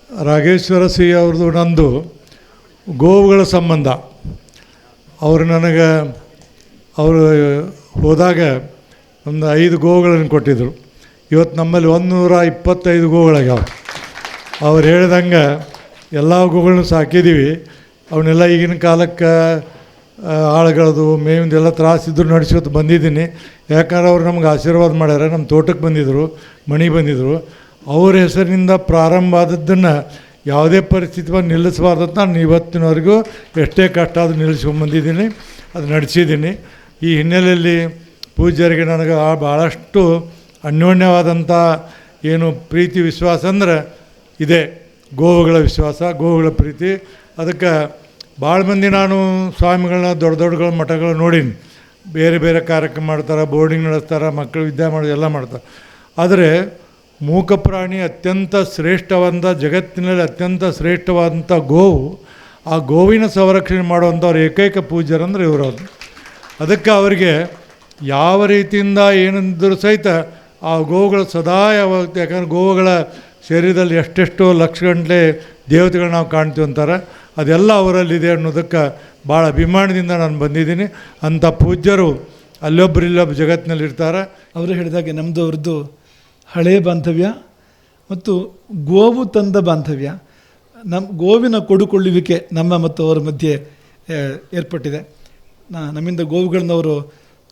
Raghaveshwara C ಅವ್ರದ್ದು ನಂದು ಗೋವುಗಳ ಸಂಬಂಧ. ಅವರು ನನಗೆ ಅವರು ಹೋದಾಗ ಒಂದು 5 ಗೋವುಗಳನ್ನು ಕೊಟ್ಟಿದ್ದರು. ಇವತ್ತು ನಮ್ಮಲ್ಲಿ 125 ಗೋವುಗಳಾಗ್ಯಾವ. ಅವ್ರು ಹೇಳ್ದಂಗೆ ಎಲ್ಲ ಗೋವುಗಳನ್ನು ಸಾಕಿದ್ದೀವಿ. ಅವನ್ನೆಲ್ಲ ಈಗಿನ ಕಾಲಕ್ಕೆ ಆಳುಗಳದು ಮೇವಿಂದೆಲ್ಲ ತ್ರಾಸಿದ್ರು ನಡೆಸ್ಕೊತ ಬಂದಿದ್ದೀನಿ. ಯಾಕಂದ್ರೆ ಅವ್ರು ನಮ್ಗೆ ಆಶೀರ್ವಾದ ಮಾಡ್ಯಾರ. ನಮ್ಮ ತೋಟಕ್ಕೆ ಬಂದಿದ್ದರು, ಮನೆಗೆ ಬಂದಿದ್ದರು. ಅವ್ರ ಹೆಸರಿನಿಂದ ಪ್ರಾರಂಭ ಆದದ್ದನ್ನು ಯಾವುದೇ ಪರಿಸ್ಥಿತಿ ಬಂದು ನಿಲ್ಲಿಸಬಾರ್ದಂತ ನಾನು ಇವತ್ತಿನವರೆಗೂ ಎಷ್ಟೇ ಕಷ್ಟ ಅದು ನಿಲ್ಲಿಸ್ಕೊಂಬಂದಿದ್ದೀನಿ, ಅದು ನಡೆಸಿದ್ದೀನಿ. ಈ ಹಿನ್ನೆಲೆಯಲ್ಲಿ ಪೂಜ್ಯರಿಗೆ ನನಗೆ ಭಾಳಷ್ಟು ಅನ್ಯೋನ್ಯವಾದಂಥ ಏನು ಪ್ರೀತಿ ವಿಶ್ವಾಸ ಅಂದ್ರೆ ಇದೆ, ಗೋವುಗಳ ವಿಶ್ವಾಸ, ಗೋವುಗಳ ಪ್ರೀತಿ. ಅದಕ್ಕೆ ಭಾಳ ಮಂದಿ ನಾನು ಸ್ವಾಮಿಗಳನ್ನ ದೊಡ್ಡ ಮಠಗಳು ನೋಡೀನಿ. ಬೇರೆ ಬೇರೆ ಕಾರ್ಯಕ್ರಮ ಮಾಡ್ತಾರೆ, ಬೋರ್ಡಿಂಗ್ ನಡೆಸ್ತಾರೆ, ಮಕ್ಕಳು ವಿದ್ಯೆ ಮಾಡೋದು ಎಲ್ಲ ಮಾಡ್ತಾರೆ. ಆದರೆ ಮೂಕ ಪ್ರಾಣಿ ಅತ್ಯಂತ ಶ್ರೇಷ್ಠವಾದ, ಜಗತ್ತಿನಲ್ಲಿ ಅತ್ಯಂತ ಶ್ರೇಷ್ಠವಾದಂಥ ಗೋವು, ಆ ಗೋವಿನ ಸಂರಕ್ಷಣೆ ಮಾಡುವಂಥವ್ರು ಏಕೈಕ ಪೂಜ್ಯರಂದ್ರೆ ಇವರು. ಅದಕ್ಕೆ ಅವರಿಗೆ ಯಾವ ರೀತಿಯಿಂದ ಏನಿದ್ದರೂ ಸಹಿತ ಆ ಗೋವುಗಳು ಸದಾ ಯಾವಾಗ, ಯಾಕಂದ್ರೆ ಗೋವುಗಳ ಶರೀರದಲ್ಲಿ ಎಷ್ಟೆಷ್ಟೋ ಲಕ್ಷ ಗಂಟಲೆ ದೇವತೆಗಳು ನಾವು ಕಾಣ್ತೀವಿ ಅಂತಾರೆ. ಅದೆಲ್ಲ ಅವರಲ್ಲಿದೆ ಅನ್ನೋದಕ್ಕೆ ಭಾಳ ಅಭಿಮಾನದಿಂದ ನಾನು ಬಂದಿದ್ದೀನಿ. ಅಂಥ ಪೂಜ್ಯರು ಅಲ್ಲೊಬ್ಬರು ಇಲ್ಲೊಬ್ಬರು ಜಗತ್ತಿನಲ್ಲಿರ್ತಾರೆ. ಅವರು ಹೇಳಿದಾಗೆ ನಮ್ಮದು ಅವ್ರದ್ದು ಹಳೆಯ ಬಾಂಧವ್ಯ ಮತ್ತು ಗೋವು ತಂದ ಬಾಂಧವ್ಯ, ನಮ್ಮ ಗೋವಿನ ಕೊಡುಕೊಳ್ಳುವಿಕೆ ನಮ್ಮ ಮತ್ತು ಅವರ ಮಧ್ಯೆ ಏರ್ಪಟ್ಟಿದೆ. ನಮ್ಮಿಂದ ಗೋವುಗಳನ್ನ ಅವರು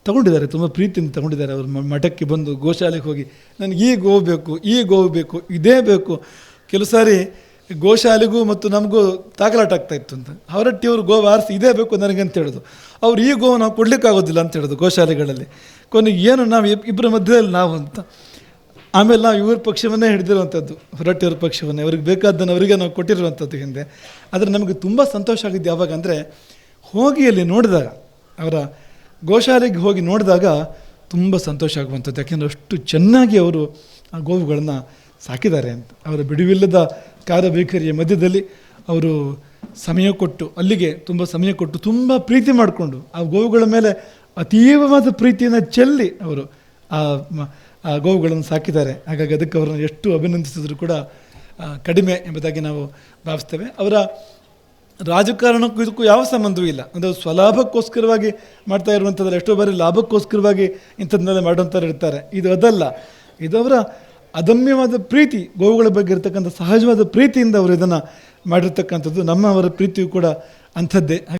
ತಗೊಂಡಿದ್ದಾರೆ, ತುಂಬ ಪ್ರೀತಿಯಿಂದ ತಗೊಂಡಿದ್ದಾರೆ. ಅವರು ಮಠಕ್ಕೆ ಬಂದು ಗೋಶಾಲೆಗೆ ಹೋಗಿ ನನಗೆ ಈ ಗೋವು ಬೇಕು, ಈ ಗೋವು ಬೇಕು, ಇದೇ ಬೇಕು. ಕೆಲವು ಸಾರಿ ಗೋಶಾಲೆಗೂ ಮತ್ತು ನಮಗೂ ತಾಕಲಾಟ ಆಗ್ತಾಯಿತ್ತು ಅಂತ. ಹೊರಟ್ಟಿಯವರು ಗೋವು ಆರಿಸಿ ಇದೇ ಬೇಕು ನನಗೆ ಅಂತ ಹೇಳೋದು. ಅವ್ರು ಈ ಗೋವು ನಾವು ಕೊಡಲಿಕ್ಕಾಗೋದಿಲ್ಲ ಅಂತ ಹೇಳೋದು ಗೋಶಾಲೆಗಳಲ್ಲಿ. ಕೊನೆಗೆ ಏನು ನಾವು ಇಬ್ಬರ ಮಧ್ಯದಲ್ಲಿ ನಾವು ಅಂತ. ಆಮೇಲೆ ನಾವು ಇವ್ರ ಪಕ್ಷವನ್ನೇ ಹಿಡಿದಿರುವಂಥದ್ದು, ಹೊರಟ್ಟಿಯವ್ರ ಪಕ್ಷವನ್ನೇ, ಅವ್ರಿಗೆ ಬೇಕಾದ್ದನ್ನು ಅವರಿಗೆ ನಾವು ಕೊಟ್ಟಿರುವಂಥದ್ದು ಹಿಂದೆ. ಆದರೆ ನಮಗೆ ತುಂಬ ಸಂತೋಷ ಆಗಿದ್ದು ಯಾವಾಗ ಅಂದರೆ ಹೋಗಿ ಅಲ್ಲಿ ನೋಡಿದಾಗ, ಅವರ ಗೋಶಾಲೆಗೆ ಹೋಗಿ ನೋಡಿದಾಗ ತುಂಬ ಸಂತೋಷ ಆಗುವಂಥದ್ದು. ಯಾಕೆಂದರೆ ಅಷ್ಟು ಚೆನ್ನಾಗಿ ಅವರು ಆ ಗೋವುಗಳನ್ನು ಸಾಕಿದ್ದಾರೆ ಅಂತ. ಅವರ ಬಿಡುವಿಲ್ಲದ ಕಾರ್ಯವೈಖರಿಯ ಮಧ್ಯದಲ್ಲಿ ಅವರು ಸಮಯ ಕೊಟ್ಟು, ಅಲ್ಲಿಗೆ ತುಂಬ ಸಮಯ ಕೊಟ್ಟು, ತುಂಬ ಪ್ರೀತಿ ಮಾಡಿಕೊಂಡು ಆ ಗೋವುಗಳ ಮೇಲೆ ಅತೀವವಾದ ಪ್ರೀತಿಯನ್ನು ಚೆಲ್ಲಿ ಅವರು ಆ ಗೋವುಗಳನ್ನು ಸಾಕಿದ್ದಾರೆ. ಹಾಗಾಗಿ ಅದಕ್ಕೆ ಅವರನ್ನು ಎಷ್ಟು ಅಭಿನಂದಿಸಿದ್ರು ಕೂಡ ಕಡಿಮೆ ಎಂಬುದಾಗಿ ನಾವು ಭಾವಿಸ್ತೇವೆ. ಅವರ ರಾಜಕಾರಣಕ್ಕೂ ಇದಕ್ಕೂ ಯಾವ ಸಂಬಂಧವೂ ಇಲ್ಲ. ಅಂದರೆ ಸ್ವಲಾಭಕ್ಕೋಸ್ಕರವಾಗಿ ಮಾಡ್ತಾ ಇರುವಂಥದ್ರಲ್ಲಿ ಎಷ್ಟೋ ಬಾರಿ ಲಾಭಕ್ಕೋಸ್ಕರವಾಗಿ ಇಂಥದ್ದನ್ನೆಲ್ಲ ಮಾಡುವಂಥವ್ರು ಇರ್ತಾರೆ. ಇದು ಅದಲ್ಲ, ಇದು ಅವರ ಅದಮ್ಯವಾದ ಪ್ರೀತಿ, ಗೋವುಗಳ ಬಗ್ಗೆ ಇರತಕ್ಕಂಥ ಸಹಜವಾದ ಪ್ರೀತಿಯಿಂದ ಅವರು ಇದನ್ನು ಮಾಡಿರ್ತಕ್ಕಂಥದ್ದು. ಅವರ ಪ್ರೀತಿಯು ಕೂಡ ಅಂಥದ್ದೇ.